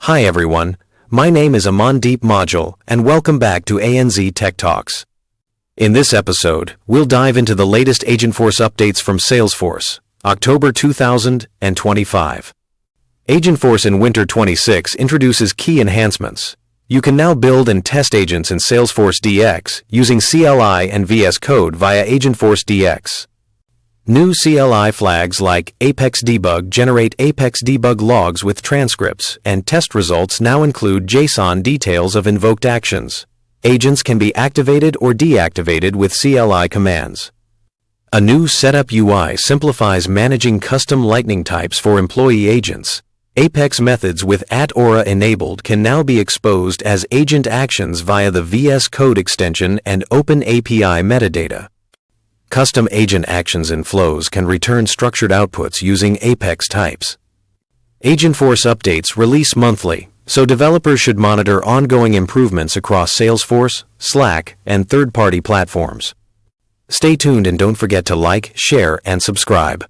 Hi everyone, my name is Amandeep Modgil and welcome back to ANZ Tech Talks. In this episode, we'll dive into the latest Agentforce updates from Salesforce, October 2025. Agentforce in Winter 26 introduces key enhancements. You can now build and test agents in Salesforce DX using CLI and VS Code via Agentforce DX. New CLI flags like apex-debug generate apex-debug logs with transcripts, and test results now include JSON details of invoked actions. Agents can be activated or deactivated with CLI commands. A new Setup UI simplifies managing custom Lightning types for employee agents. Apex methods with @aura enabled can now be exposed as agent actions via the VS Code extension and Open API metadata. Custom agent actions and flows can return structured outputs using Apex types. Agentforce updates release monthly, so developers should monitor ongoing improvements across Salesforce, Slack, and third-party platforms. Stay tuned and don't forget to like, share, and subscribe.